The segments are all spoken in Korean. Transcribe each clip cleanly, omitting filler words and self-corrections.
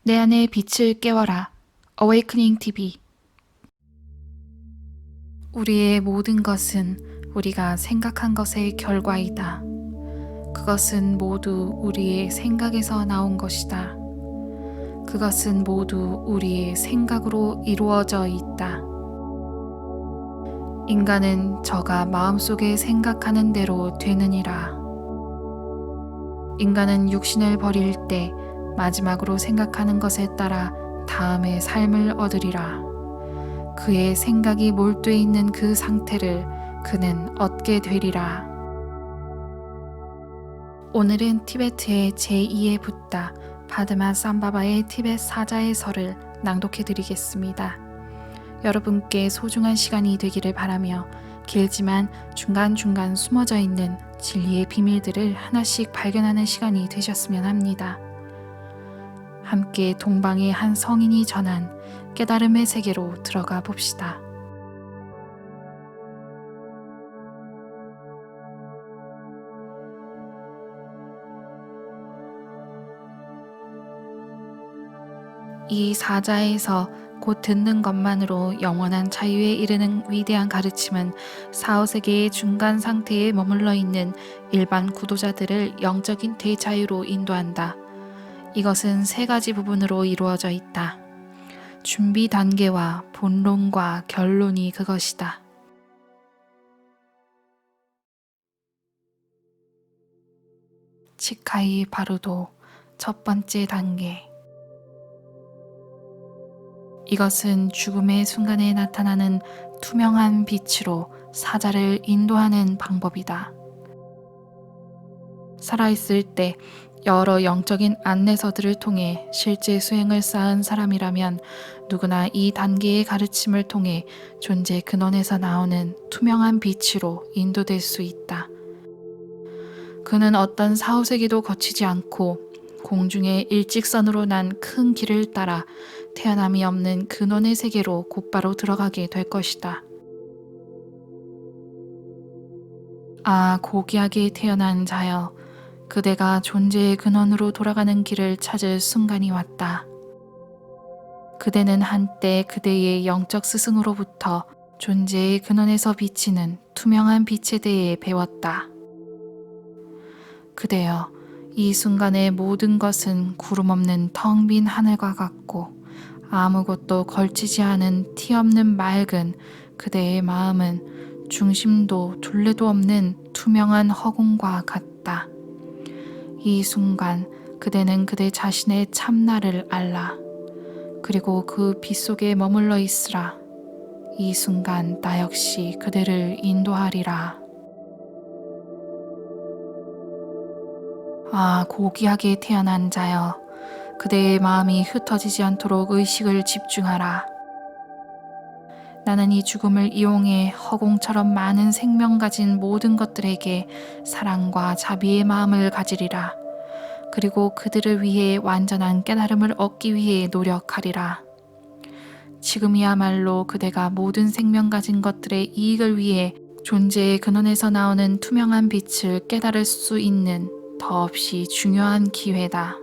내 안의 빛을 깨워라. Awakening TV. 우리의 모든 것은 우리가 생각한 것의 결과이다. 그것은 모두 우리의 생각에서 나온 것이다. 그것은 모두 우리의 생각으로 이루어져 있다. 인간은 저가 마음속에 생각하는 대로 되느니라. 인간은 육신을 버릴 때 마지막으로 생각하는 것에 따라 다음의 삶을 얻으리라. 그의 생각이 몰두해 있는 그 상태를 그는 얻게 되리라. 오늘은 티베트의 제2의 붓다 바드마 삼바바의 티베트 사자의 설을 낭독해 드리겠습니다. 여러분께 소중한 시간이 되기를 바라며 길지만 중간중간 숨어져 있는 진리의 비밀들을 하나씩 발견하는 시간이 되셨으면 합니다. 함께 동방의 한 성인이 전한 깨달음의 세계로 들어가 봅시다. 이 사자에서 곧 듣는 것만으로 영원한 자유에 이르는 위대한 가르침은 4, 5세계의 중간 상태에 머물러 있는 일반 구도자들을 영적인 대자유로 인도한다. 이것은 세 가지 부분으로 이루어져 있다. 준비 단계와 본론과 결론이 그것이다. 치카이 바루도 첫 번째 단계. 이것은 죽음의 순간에 나타나는 투명한 빛으로 사자를 인도하는 방법이다. 살아있을 때 여러 영적인 안내서들을 통해 실제 수행을 쌓은 사람이라면 누구나 이 단계의 가르침을 통해 존재 근원에서 나오는 투명한 빛으로 인도될 수 있다. 그는 어떤 4, 5세기도 거치지 않고 공중의 일직선으로 난 큰 길을 따라 태어남이 없는 근원의 세계로 곧바로 들어가게 될 것이다. 아, 고귀하게 태어난 자여, 그대가 존재의 근원으로 돌아가는 길을 찾을 순간이 왔다. 그대는 한때 그대의 영적 스승으로부터 존재의 근원에서 비치는 투명한 빛에 대해 배웠다. 그대여, 이 순간의 모든 것은 구름 없는 텅 빈 하늘과 같고 아무것도 걸치지 않은 티 없는 맑은 그대의 마음은 중심도 둘레도 없는 투명한 허공과 같다. 이 순간 그대는 그대 자신의 참나를 알라. 그리고 그 빛 속에 머물러 있으라. 이 순간 나 역시 그대를 인도하리라. 아, 고귀하게 태어난 자여, 그대의 마음이 흩어지지 않도록 의식을 집중하라. 나는 이 죽음을 이용해 허공처럼 많은 생명 가진 모든 것들에게 사랑과 자비의 마음을 가지리라. 그리고 그들을 위해 완전한 깨달음을 얻기 위해 노력하리라. 지금이야말로 그대가 모든 생명 가진 것들의 이익을 위해 존재의 근원에서 나오는 투명한 빛을 깨달을 수 있는 더없이 중요한 기회다.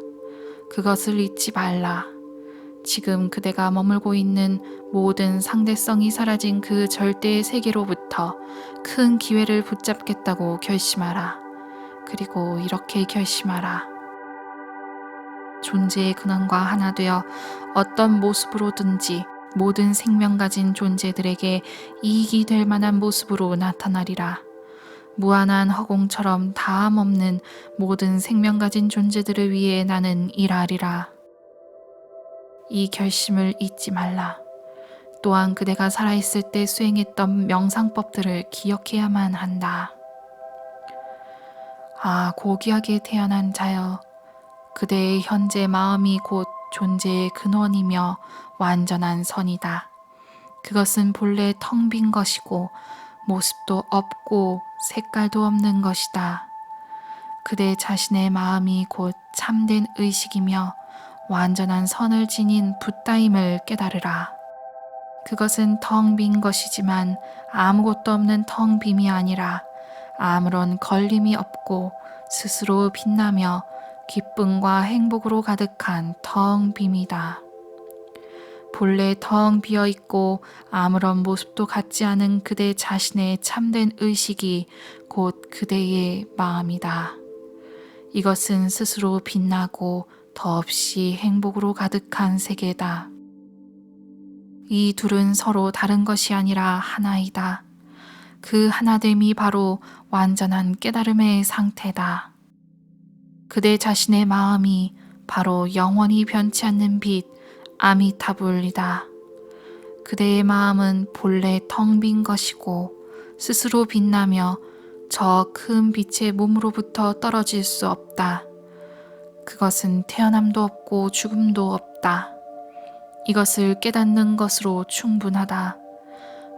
그것을 잊지 말라. 지금 그대가 머물고 있는 모든 상대성이 사라진 그 절대의 세계로부터 큰 기회를 붙잡겠다고 결심하라. 그리고 이렇게 결심하라. 존재의 근원과 하나 되어 어떤 모습으로든지 모든 생명 가진 존재들에게 이익이 될 만한 모습으로 나타나리라. 무한한 허공처럼 다함 없는 모든 생명 가진 존재들을 위해 나는 일하리라. 이 결심을 잊지 말라. 또한 그대가 살아있을 때 수행했던 명상법들을 기억해야만 한다. 아, 고귀하게 태어난 자여, 그대의 현재 마음이 곧 존재의 근원이며 완전한 선이다. 그것은 본래 텅 빈 것이고 모습도 없고 색깔도 없는 것이다. 그대 자신의 마음이 곧 참된 의식이며 완전한 선을 지닌 붓다임을 깨달으라. 그것은 텅 빈 것이지만 아무것도 없는 텅 빔이 아니라 아무런 걸림이 없고 스스로 빛나며 기쁨과 행복으로 가득한 텅 빔이다. 본래 텅 비어 있고 아무런 모습도 갖지 않은 그대 자신의 참된 의식이 곧 그대의 마음이다. 이것은 스스로 빛나고 더없이 행복으로 가득한 세계다. 이 둘은 서로 다른 것이 아니라 하나이다. 그 하나됨이 바로 완전한 깨달음의 상태다. 그대 자신의 마음이 바로 영원히 변치 않는 빛, 아미타불이다. 그대의 마음은 본래 텅 빈 것이고 스스로 빛나며 저 큰 빛의 몸으로부터 떨어질 수 없다. 그것은 태어남도 없고 죽음도 없다. 이것을 깨닫는 것으로 충분하다.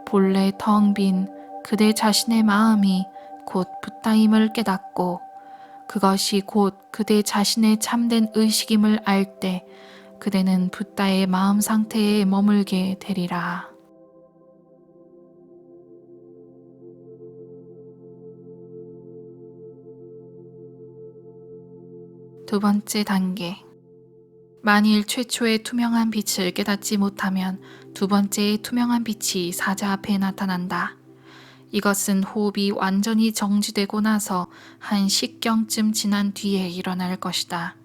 본래 텅 빈 그대 자신의 마음이 곧 붓다임을 깨닫고 그것이 곧 그대 자신의 참된 의식임을 알 때 그대는 붓다의 마음 상태에 머물게 되리라. 두 번째 단계. 만일 최초의 투명한 빛을 깨닫지 못하면 두 번째의 투명한 빛이 사자 앞에 나타난다. 이것은 호흡이 완전히 정지되고 나서 한 식경쯤 지난 뒤에 일어날 것이다.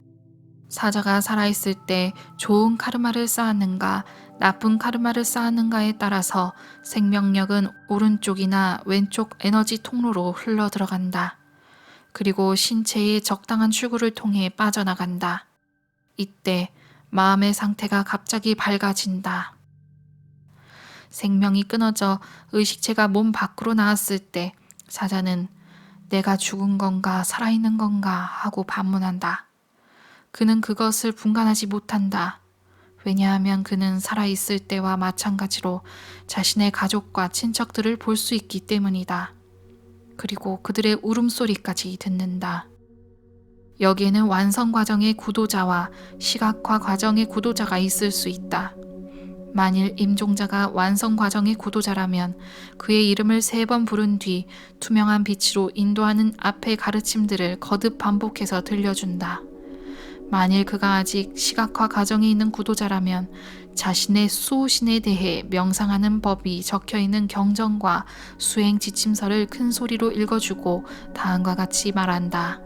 사자가 살아있을 때 좋은 카르마를 쌓았는가 나쁜 카르마를 쌓았는가에 따라서 생명력은 오른쪽이나 왼쪽 에너지 통로로 흘러 들어간다. 그리고 신체의 적당한 출구를 통해 빠져나간다. 이때 마음의 상태가 갑자기 밝아진다. 생명이 끊어져 의식체가 몸 밖으로 나왔을 때 사자는 내가 죽은 건가 살아있는 건가 하고 반문한다. 그는 그것을 분간하지 못한다. 왜냐하면 그는 살아있을 때와 마찬가지로 자신의 가족과 친척들을 볼 수 있기 때문이다. 그리고 그들의 울음소리까지 듣는다. 여기에는 완성 과정의 구도자와 시각화 과정의 구도자가 있을 수 있다. 만일 임종자가 완성 과정의 구도자라면 그의 이름을 3번 부른 뒤 투명한 빛으로 인도하는 앞의 가르침들을 거듭 반복해서 들려준다. 만일 그가 아직 시각화 과정에 있는 구도자라면 자신의 수호신에 대해 명상하는 법이 적혀있는 경전과 수행 지침서를 큰 소리로 읽어주고 다음과 같이 말한다.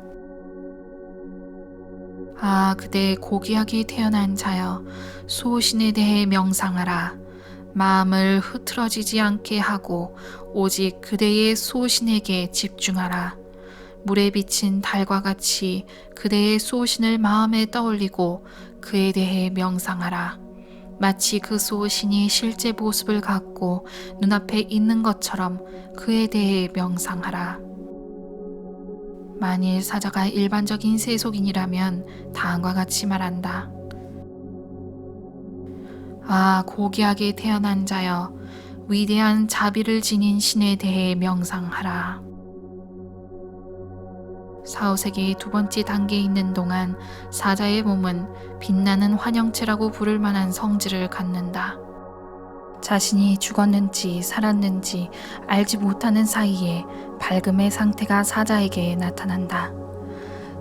아, 그대 고귀하게 태어난 자여, 수호신에 대해 명상하라. 마음을 흐트러지지 않게 하고 오직 그대의 수호신에게 집중하라. 물에 비친 달과 같이 그대의 수호신을 마음에 떠올리고 그에 대해 명상하라. 마치 그 수호신이 실제 모습을 갖고 눈앞에 있는 것처럼 그에 대해 명상하라. 만일 사자가 일반적인 세속인이라면 다음과 같이 말한다. 아, 고귀하게 태어난 자여, 위대한 자비를 지닌 신에 대해 명상하라. 사후세계의 두 번째 단계에 있는 동안 사자의 몸은 빛나는 환영체라고 부를 만한 성질을 갖는다. 자신이 죽었는지 살았는지 알지 못하는 사이에 밝음의 상태가 사자에게 나타난다.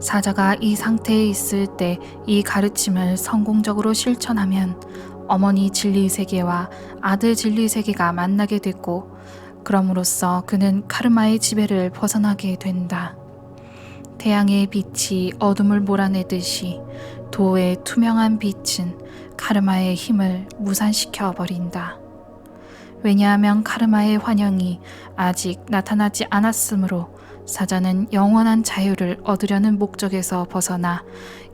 사자가 이 상태에 있을 때 이 가르침을 성공적으로 실천하면 어머니 진리세계와 아들 진리세계가 만나게 되고 그럼으로써 그는 카르마의 지배를 벗어나게 된다. 태양의 빛이 어둠을 몰아내듯이 도의 투명한 빛은 카르마의 힘을 무산시켜 버린다. 왜냐하면 카르마의 환영이 아직 나타나지 않았으므로 사자는 영원한 자유를 얻으려는 목적에서 벗어나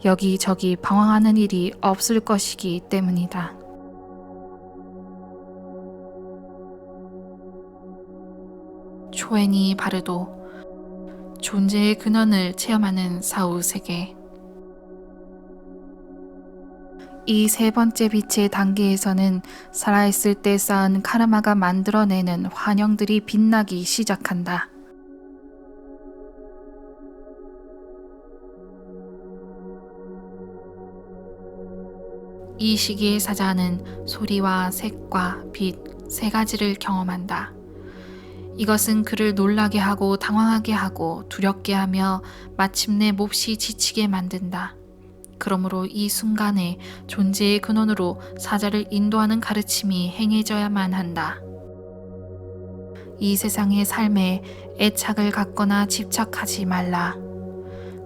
여기저기 방황하는 일이 없을 것이기 때문이다. 초엔이 바르도 존재의 근원을 체험하는 사후세계. 이 세 번째 빛의 단계에서는 살아있을 때 쌓은 카르마가 만들어내는 환영들이 빛나기 시작한다. 이 시기의 사자는 소리와 색과 빛 세 가지를 경험한다. 이것은 그를 놀라게 하고 당황하게 하고 두렵게 하며 마침내 몹시 지치게 만든다. 그러므로 이 순간에 존재의 근원으로 사자를 인도하는 가르침이 행해져야만 한다. 이 세상의 삶에 애착을 갖거나 집착하지 말라.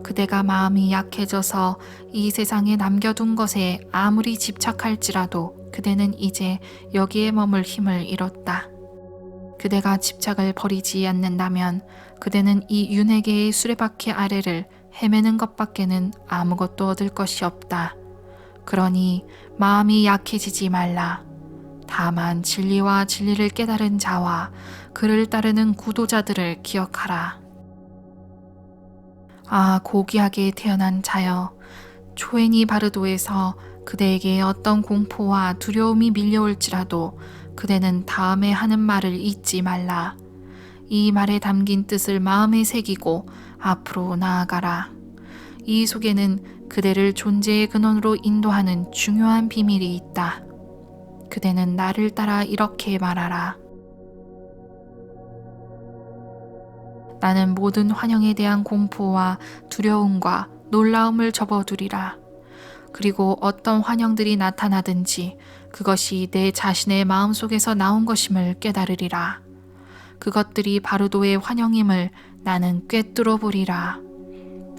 그대가 마음이 약해져서 이 세상에 남겨둔 것에 아무리 집착할지라도 그대는 이제 여기에 머물 힘을 잃었다. 그대가 집착을 버리지 않는다면 그대는 이 윤회계의 수레바퀴 아래를 헤매는 것밖에는 아무것도 얻을 것이 없다. 그러니 마음이 약해지지 말라. 다만 진리와 진리를 깨달은 자와 그를 따르는 구도자들을 기억하라. 아, 고귀하게 태어난 자여, 초행이 바르도에서 그대에게 어떤 공포와 두려움이 밀려올지라도 그대는 다음에 하는 말을 잊지 말라. 이 말에 담긴 뜻을 마음에 새기고 앞으로 나아가라. 이 속에는 그대를 존재의 근원으로 인도하는 중요한 비밀이 있다. 그대는 나를 따라 이렇게 말하라. 나는 모든 환영에 대한 공포와 두려움과 놀라움을 접어두리라. 그리고 어떤 환영들이 나타나든지 그것이 내 자신의 마음속에서 나온 것임을 깨달으리라. 그것들이 바르도의 환영임을 나는 꿰뚫어 보리라.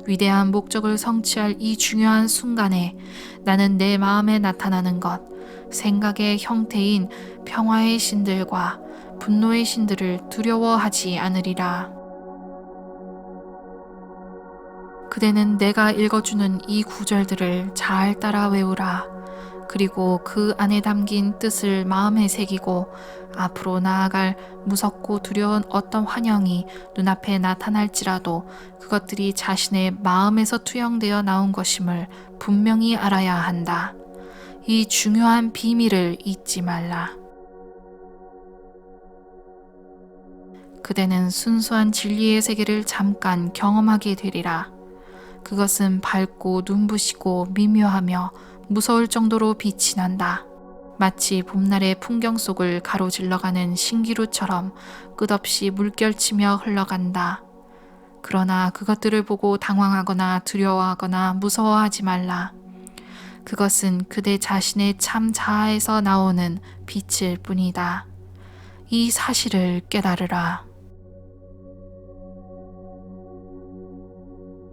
위대한 목적을 성취할 이 중요한 순간에 나는 내 마음에 나타나는 것, 생각의 형태인 평화의 신들과 분노의 신들을 두려워하지 않으리라. 그대는 내가 읽어주는 이 구절들을 잘 따라 외우라. 그리고 그 안에 담긴 뜻을 마음에 새기고 앞으로 나아갈 무섭고 두려운 어떤 환영이 눈앞에 나타날지라도 그것들이 자신의 마음에서 투영되어 나온 것임을 분명히 알아야 한다. 이 중요한 비밀을 잊지 말라. 그대는 순수한 진리의 세계를 잠깐 경험하게 되리라. 그것은 밝고 눈부시고 미묘하며 무서울 정도로 빛이 난다. 마치 봄날의 풍경 속을 가로질러가는 신기루처럼 끝없이 물결치며 흘러간다. 그러나 그것들을 보고 당황하거나 두려워하거나 무서워하지 말라. 그것은 그대 자신의 참 자아에서 나오는 빛일 뿐이다. 이 사실을 깨달으라.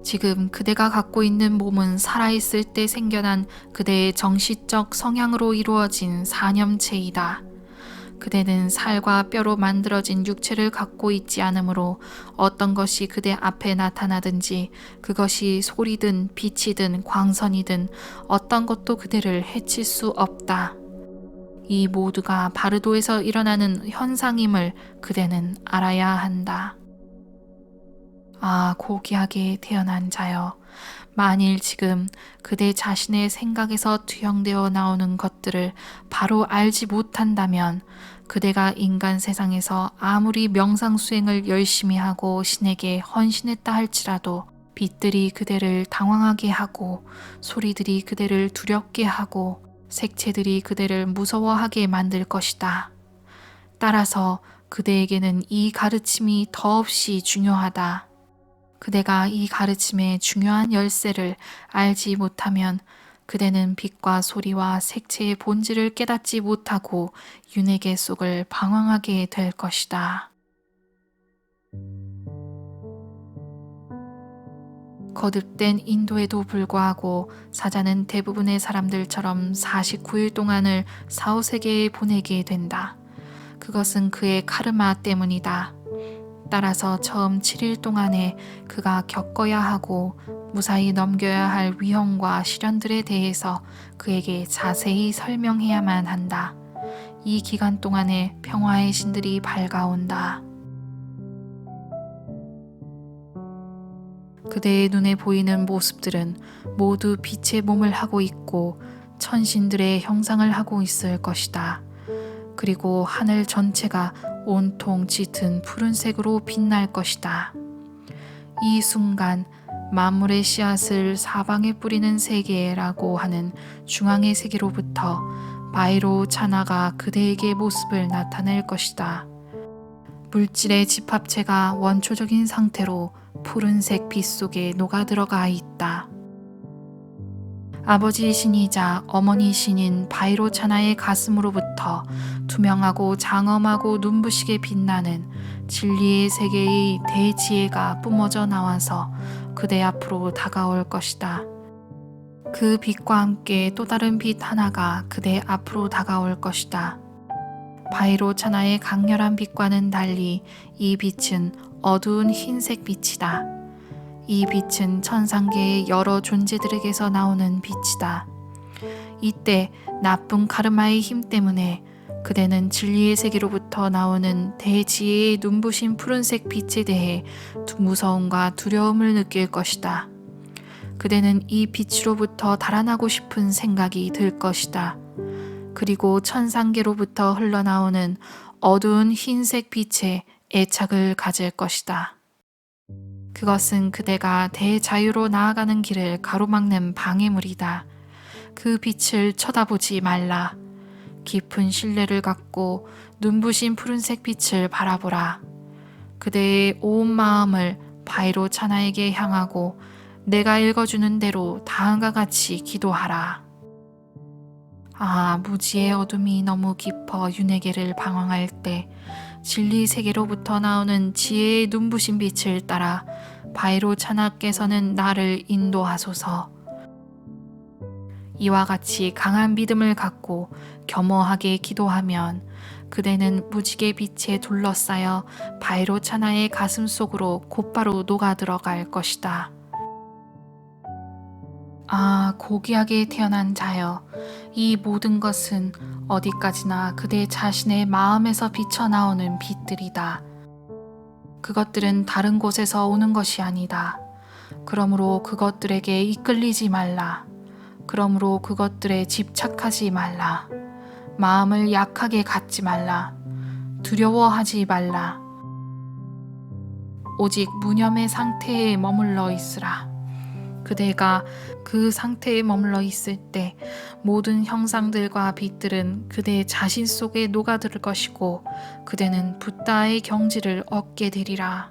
지금 그대가 갖고 있는 몸은 살아있을 때 생겨난 그대의 정신적 성향으로 이루어진 사념체이다. 그대는 살과 뼈로 만들어진 육체를 갖고 있지 않으므로 어떤 것이 그대 앞에 나타나든지 그것이 소리든 빛이든 광선이든 어떤 것도 그대를 해칠 수 없다. 이 모두가 바르도에서 일어나는 현상임을 그대는 알아야 한다. 아, 고귀하게 태어난 자여, 만일 지금 그대 자신의 생각에서 투영되어 나오는 것들을 바로 알지 못한다면 그대가 인간 세상에서 아무리 명상수행을 열심히 하고 신에게 헌신했다 할지라도 빛들이 그대를 당황하게 하고 소리들이 그대를 두렵게 하고 색채들이 그대를 무서워하게 만들 것이다. 따라서 그대에게는 이 가르침이 더없이 중요하다. 그대가 이 가르침의 중요한 열쇠를 알지 못하면 그대는 빛과 소리와 색채의 본질을 깨닫지 못하고 윤회계 속을 방황하게 될 것이다. 거듭된 인도에도 불구하고 사자는 대부분의 사람들처럼 49일 동안을 사후세계에 보내게 된다. 그것은 그의 카르마 때문이다. 따라서 처음 7일 동안에 그가 겪어야 하고 무사히 넘겨야 할 위험과 시련들에 대해서 그에게 자세히 설명해야만 한다. 이 기간 동안에 평화의 신들이 밝아온다. 그대의 눈에 보이는 모습들은 모두 빛의 몸을 하고 있고 천신들의 형상을 하고 있을 것이다. 그리고 하늘 전체가 온통 짙은 푸른색으로 빛날 것이다. 이 순간 만물의 씨앗을 사방에 뿌리는 세계라고 하는 중앙의 세계로부터 바이로 차나가 그대에게 모습을 나타낼 것이다. 물질의 집합체가 원초적인 상태로 푸른색 빛 속에 녹아들어가 있다. 아버지 신이자 어머니 신인 바이로차나의 가슴으로부터 투명하고 장엄하고 눈부시게 빛나는 진리의 세계의 대지혜가 뿜어져 나와서 그대 앞으로 다가올 것이다. 그 빛과 함께 또 다른 빛 하나가 그대 앞으로 다가올 것이다. 바이로차나의 강렬한 빛과는 달리 이 빛은 어두운 흰색 빛이다. 이 빛은 천상계의 여러 존재들에게서 나오는 빛이다. 이때 나쁜 카르마의 힘 때문에 그대는 진리의 세계로부터 나오는 대지혜의 눈부신 푸른색 빛에 대해 무서움과 두려움을 느낄 것이다. 그대는 이 빛으로부터 달아나고 싶은 생각이 들 것이다. 그리고 천상계로부터 흘러나오는 어두운 흰색 빛에 애착을 가질 것이다. 그것은 그대가 대자유로 나아가는 길을 가로막는 방해물이다. 그 빛을 쳐다보지 말라. 깊은 신뢰를 갖고 눈부신 푸른색 빛을 바라보라. 그대의 온 마음을 바이로차나에게 향하고 내가 읽어주는 대로 다음과 같이 기도하라. 무지의 어둠이 너무 깊어 윤회계를 방황할 때 진리 세계로부터 나오는 지혜의 눈부신 빛을 따라 바이로차나께서는 나를 인도하소서. 이와 같이 강한 믿음을 갖고 겸허하게 기도하면 그대는 무지개 빛에 둘러싸여 바이로차나의 가슴 속으로 곧바로 녹아 들어갈 것이다. 고귀하게 태어난 자여, 이 모든 것은 어디까지나 그대 자신의 마음에서 비쳐나오는 빛들이다. 그것들은 다른 곳에서 오는 것이 아니다. 그러므로 그것들에게 이끌리지 말라. 그러므로 그것들에 집착하지 말라. 마음을 약하게 갖지 말라. 두려워하지 말라. 오직 무념의 상태에 머물러 있으라. 그대가 그 상태에 머물러 있을 때 모든 형상들과 빛들은 그대 자신 속에 녹아들 것이고 그대는 붓다의 경지를 얻게 되리라.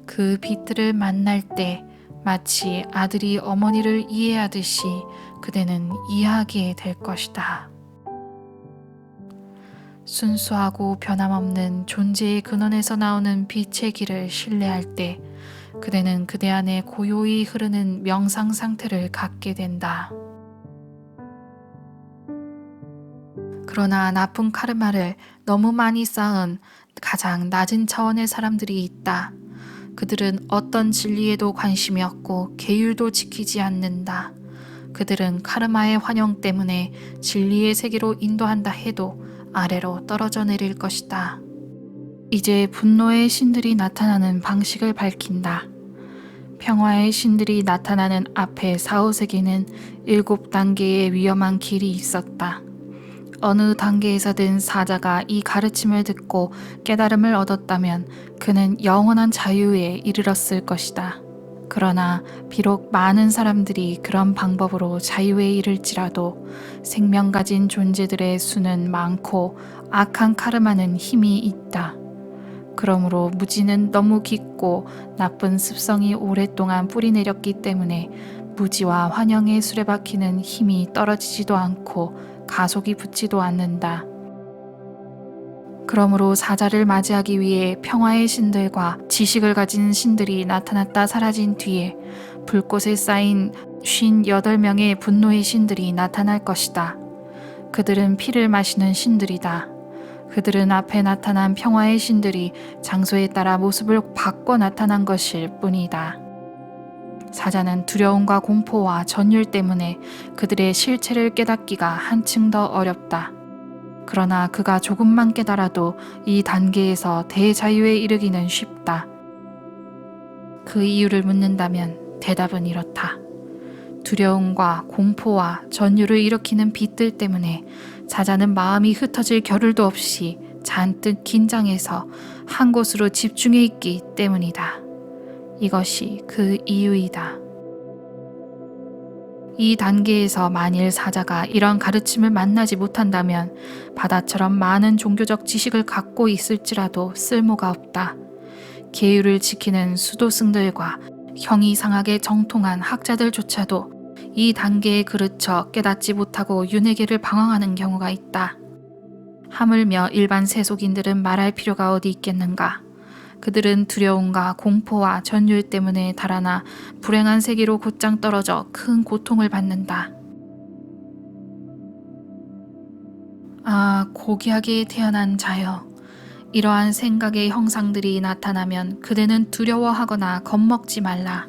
그 빛들을 만날 때 마치 아들이 어머니를 이해하듯이 그대는 이해하게 될 것이다. 순수하고 변함없는 존재의 근원에서 나오는 빛의 길을 신뢰할 때 그대는 그대 안에 고요히 흐르는 명상 상태를 갖게 된다. 그러나 나쁜 카르마를 너무 많이 쌓은 가장 낮은 차원의 사람들이 있다. 그들은 어떤 진리에도 관심이 없고 계율도 지키지 않는다. 그들은 카르마의 환영 때문에 진리의 세계로 인도한다 해도 아래로 떨어져 내릴 것이다. 이제 분노의 신들이 나타나는 방식을 밝힌다. 평화의 신들이 나타나는 앞에 사후세계는 7단계의 위험한 길이 있었다. 어느 단계에서든 사자가 이 가르침을 듣고 깨달음을 얻었다면 그는 영원한 자유에 이르렀을 것이다. 그러나 비록 많은 사람들이 그런 방법으로 자유에 이를지라도 생명 가진 존재들의 수는 많고 악한 카르마는 힘이 있다. 그러므로 무지는 너무 깊고 나쁜 습성이 오랫동안 뿌리내렸기 때문에 무지와 환영의 수레바퀴는 힘이 떨어지지도 않고 가속이 붙지도 않는다. 그러므로 사자를 맞이하기 위해 평화의 신들과 지식을 가진 신들이 나타났다 사라진 뒤에 불꽃에 쌓인 58명의 분노의 신들이 나타날 것이다. 그들은 피를 마시는 신들이다. 그들은 앞에 나타난 평화의 신들이 장소에 따라 모습을 바꿔 나타난 것일 뿐이다. 사자는 두려움과 공포와 전율 때문에 그들의 실체를 깨닫기가 한층 더 어렵다. 그러나 그가 조금만 깨달아도 이 단계에서 대자유에 이르기는 쉽다. 그 이유를 묻는다면 대답은 이렇다. 두려움과 공포와 전율을 일으키는 빛들 때문에 사자는 마음이 흩어질 겨를도 없이 잔뜩 긴장해서 한 곳으로 집중해 있기 때문이다. 이것이 그 이유이다. 이 단계에서 만일 사자가 이런 가르침을 만나지 못한다면 바다처럼 많은 종교적 지식을 갖고 있을지라도 쓸모가 없다. 계율을 지키는 수도승들과 형이상하게 정통한 학자들조차도 이 단계에 그르쳐 깨닫지 못하고 윤회계를 방황하는 경우가 있다. 하물며 일반 세속인들은 말할 필요가 어디 있겠는가. 그들은 두려움과 공포와 전율 때문에 달아나 불행한 세계로 곧장 떨어져 큰 고통을 받는다. 아, 고귀하게 태어난 자여. 이러한 생각의 형상들이 나타나면 그대는 두려워하거나 겁먹지 말라.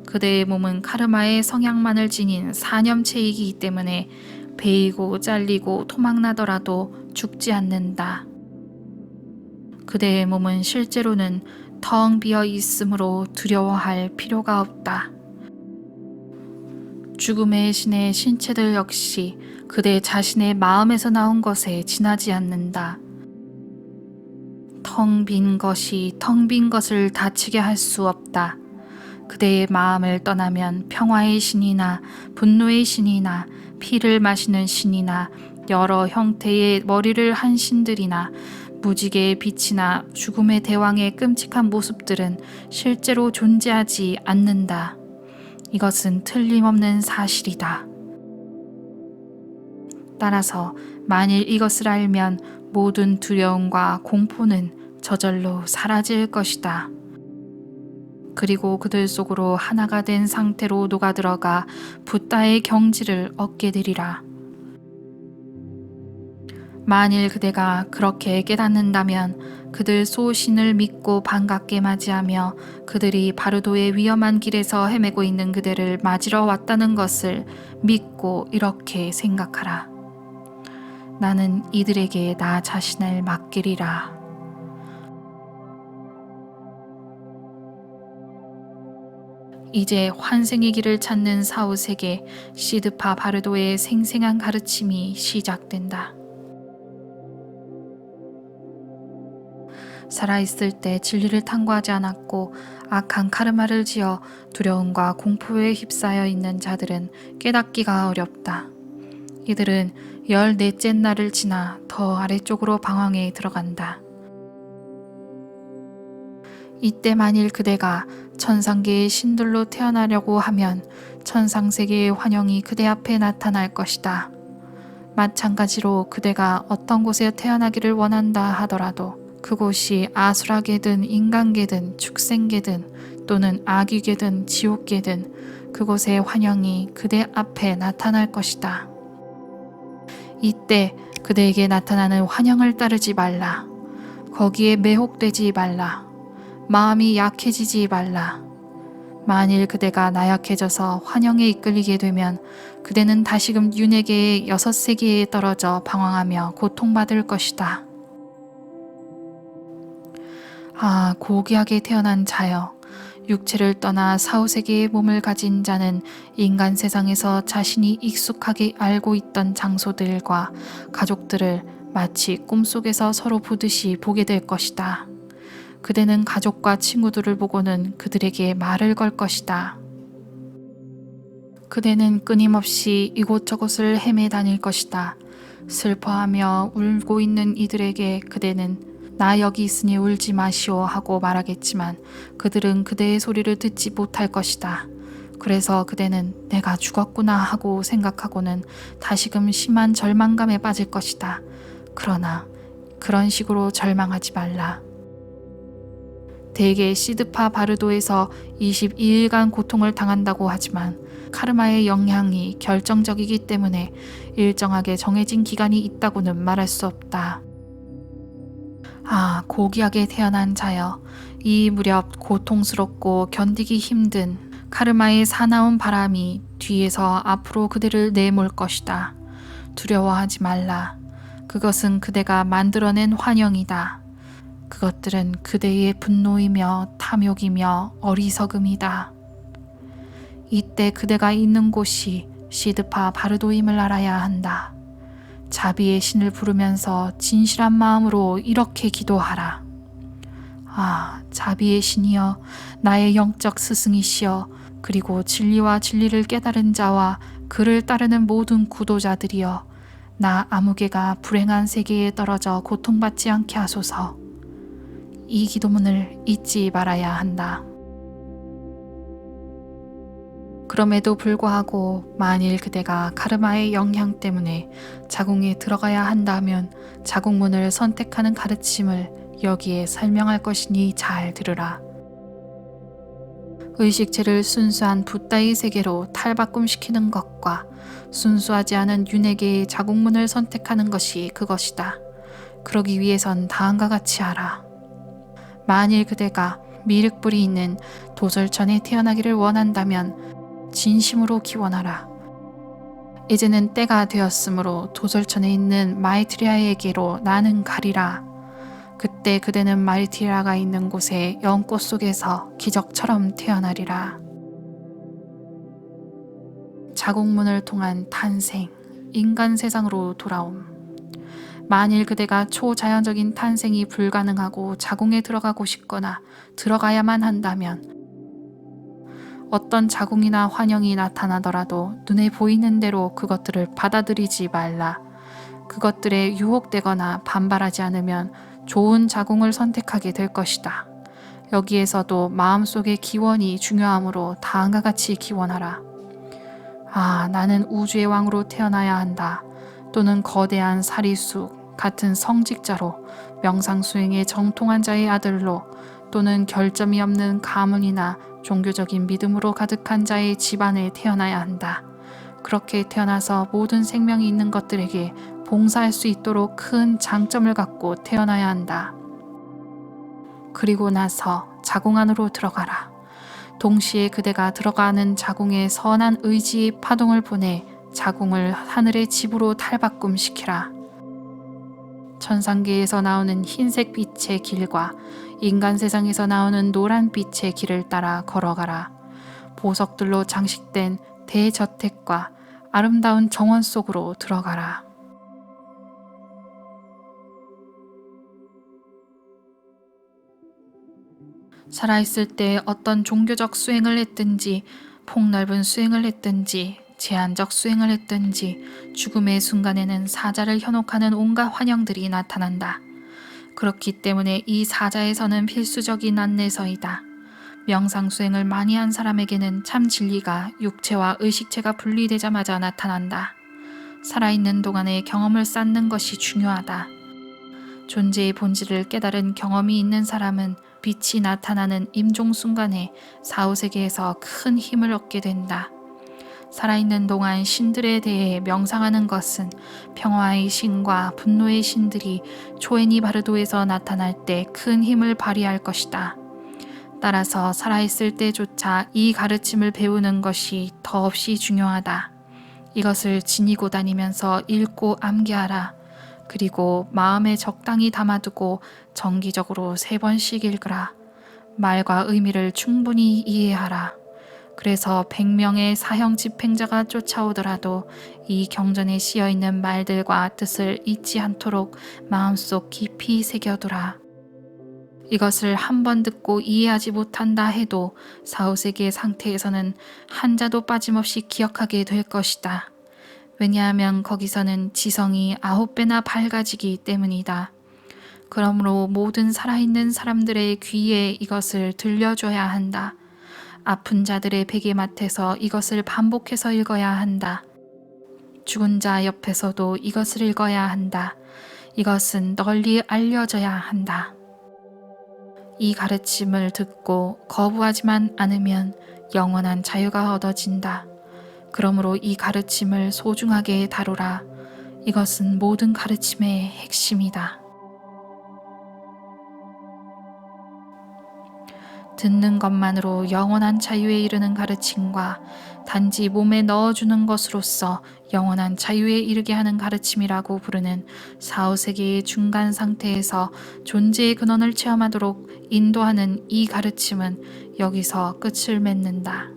그대의 몸은 카르마의 성향만을 지닌 사념체이기 때문에 베이고 잘리고 토막나더라도 죽지 않는다. 그대의 몸은 실제로는 텅 비어 있으므로 두려워할 필요가 없다. 죽음의 신의 신체들 역시 그대 자신의 마음에서 나온 것에 지나지 않는다. 텅 빈 것이 텅 빈 것을 닫히게 할 수 없다. 그대의 마음을 떠나면 평화의 신이나 분노의 신이나 피를 마시는 신이나 여러 형태의 머리를 한 신들이나 무지개의 빛이나 죽음의 대왕의 끔찍한 모습들은 실제로 존재하지 않는다. 이것은 틀림없는 사실이다. 따라서 만일 이것을 알면 모든 두려움과 공포는 저절로 사라질 것이다. 그리고 그들 속으로 하나가 된 상태로 녹아들어가 붓다의 경지를 얻게 되리라. 만일 그대가 그렇게 깨닫는다면 그들 소신을 믿고 반갑게 맞이하며 그들이 바르도의 위험한 길에서 헤매고 있는 그대를 맞으러 왔다는 것을 믿고 이렇게 생각하라. 나는 이들에게 나 자신을 맡기리라. 이제 환생의 길을 찾는 사후세계 시드파 바르도의 생생한 가르침이 시작된다. 살아있을 때 진리를 탐구하지 않았고 악한 카르마를 지어 두려움과 공포에 휩싸여 있는 자들은 깨닫기가 어렵다. 이들은 14째 날을 지나 더 아래쪽으로 방황에 들어간다. 이때 만일 그대가 천상계의 신들로 태어나려고 하면 천상세계의 환영이 그대 앞에 나타날 것이다. 마찬가지로 그대가 어떤 곳에 태어나기를 원한다 하더라도 그곳이 아수라계든 인간계든 축생계든 또는 아귀계든 지옥계든 그곳의 환영이 그대 앞에 나타날 것이다. 이때 그대에게 나타나는 환영을 따르지 말라. 거기에 매혹되지 말라. 마음이 약해지지 말라. 만일 그대가 나약해져서 환영에 이끌리게 되면 그대는 다시금 윤회계의 6세계에 떨어져 방황하며 고통받을 것이다. 아, 고귀하게 태어난 자여. 육체를 떠나 사후세계의 몸을 가진 자는 인간 세상에서 자신이 익숙하게 알고 있던 장소들과 가족들을 마치 꿈속에서 서로 보듯이 보게 될 것이다. 그대는 가족과 친구들을 보고는 그들에게 말을 걸 것이다. 그대는 끊임없이 이곳저곳을 헤매 다닐 것이다. 슬퍼하며 울고 있는 이들에게 그대는 나 여기 있으니 울지 마시오 하고 말하겠지만 그들은 그대의 소리를 듣지 못할 것이다. 그래서 그대는 내가 죽었구나 하고 생각하고는 다시금 심한 절망감에 빠질 것이다. 그러나 그런 식으로 절망하지 말라. 대개 시드파 바르도에서 22일간 고통을 당한다고 하지만 카르마의 영향이 결정적이기 때문에 일정하게 정해진 기간이 있다고는 말할 수 없다. 아, 고귀하게 태어난 자여. 이 무렵 고통스럽고 견디기 힘든 카르마의 사나운 바람이 뒤에서 앞으로 그대를 내몰 것이다. 두려워하지 말라. 그것은 그대가 만들어낸 환영이다. 그것들은 그대의 분노이며 탐욕이며 어리석음이다. 이때 그대가 있는 곳이 시드파 바르도임을 알아야 한다. 자비의 신을 부르면서 진실한 마음으로 이렇게 기도하라. 아, 자비의 신이여, 나의 영적 스승이시여, 그리고 진리와 진리를 깨달은 자와 그를 따르는 모든 구도자들이여, 나 아무개가 불행한 세계에 떨어져 고통받지 않게 하소서. 이 기도문을 잊지 말아야 한다. 그럼에도 불구하고 만일 그대가 카르마의 영향 때문에 자궁에 들어가야 한다면 자궁문을 선택하는 가르침을 여기에 설명할 것이니 잘 들으라. 의식체를 순수한 붓다의 세계로 탈바꿈시키는 것과 순수하지 않은 윤회계의 자궁문을 선택하는 것이 그것이다. 그러기 위해선 다음과 같이 하라. 만일 그대가 미륵불이 있는 도절천에 태어나기를 원한다면 진심으로 기원하라. 이제는 때가 되었으므로 도절천에 있는 마이트리아에게로 나는 가리라. 그때 그대는 마이트리아가 있는 곳의 연꽃 속에서 기적처럼 태어나리라. 자궁문을 통한 탄생, 인간 세상으로 돌아옴. 만일 그대가 초자연적인 탄생이 불가능하고 자궁에 들어가고 싶거나 들어가야만 한다면 어떤 자궁이나 환영이 나타나더라도 눈에 보이는 대로 그것들을 받아들이지 말라. 그것들에 유혹되거나 반발하지 않으면 좋은 자궁을 선택하게 될 것이다. 여기에서도 마음속의 기원이 중요하므로 다음과 같이 기원하라. 아, 나는 우주의 왕으로 태어나야 한다. 또는 거대한 사리수 같은 성직자로 명상수행에 정통한 자의 아들로 또는 결점이 없는 가문이나 종교적인 믿음으로 가득한 자의 집안에 태어나야 한다. 그렇게 태어나서 모든 생명이 있는 것들에게 봉사할 수 있도록 큰 장점을 갖고 태어나야 한다. 그리고 나서 자궁 안으로 들어가라. 동시에 그대가 들어가는 자궁에 선한 의지의 파동을 보내 자궁을 하늘의 집으로 탈바꿈시키라. 천상계에서 나오는 흰색 빛의 길과 인간 세상에서 나오는 노란 빛의 길을 따라 걸어가라. 보석들로 장식된 대저택과 아름다운 정원 속으로 들어가라. 살아있을 때 어떤 종교적 수행을 했든지 폭넓은 수행을 했든지 제한적 수행을 했든지 죽음의 순간에는 사자를 현혹하는 온갖 환영들이 나타난다. 그렇기 때문에 이 사자에서는 필수적인 안내서이다. 명상 수행을 많이 한 사람에게는 참 진리가 육체와 의식체가 분리되자마자 나타난다. 살아있는 동안에 경험을 쌓는 것이 중요하다. 존재의 본질을 깨달은 경험이 있는 사람은 빛이 나타나는 임종 순간에 사후세계에서 큰 힘을 얻게 된다. 살아있는 동안 신들에 대해 명상하는 것은 평화의 신과 분노의 신들이 초에니 바르도에서 나타날 때 큰 힘을 발휘할 것이다. 따라서 살아있을 때조차 이 가르침을 배우는 것이 더없이 중요하다. 이것을 지니고 다니면서 읽고 암기하라. 그리고 마음에 적당히 담아두고 정기적으로 3번씩 읽으라. 말과 의미를 충분히 이해하라. 그래서 100명의 사형 집행자가 쫓아오더라도 이 경전에 씌어있는 말들과 뜻을 잊지 않도록 마음속 깊이 새겨두라. 이것을 한 번 듣고 이해하지 못한다 해도 사후세계의 상태에서는 한자도 빠짐없이 기억하게 될 것이다. 왜냐하면 거기서는 지성이 9배나 밝아지기 때문이다. 그러므로 모든 살아있는 사람들의 귀에 이것을 들려줘야 한다. 아픈 자들의 베개맡에서 이것을 반복해서 읽어야 한다. 죽은 자 옆에서도 이것을 읽어야 한다. 이것은 널리 알려져야 한다. 이 가르침을 듣고 거부하지만 않으면 영원한 자유가 얻어진다. 그러므로 이 가르침을 소중하게 다루라. 이것은 모든 가르침의 핵심이다. 듣는 것만으로 영원한 자유에 이르는 가르침과 단지 몸에 넣어주는 것으로서 영원한 자유에 이르게 하는 가르침이라고 부르는 사후세계의 중간 상태에서 존재의 근원을 체험하도록 인도하는 이 가르침은 여기서 끝을 맺는다.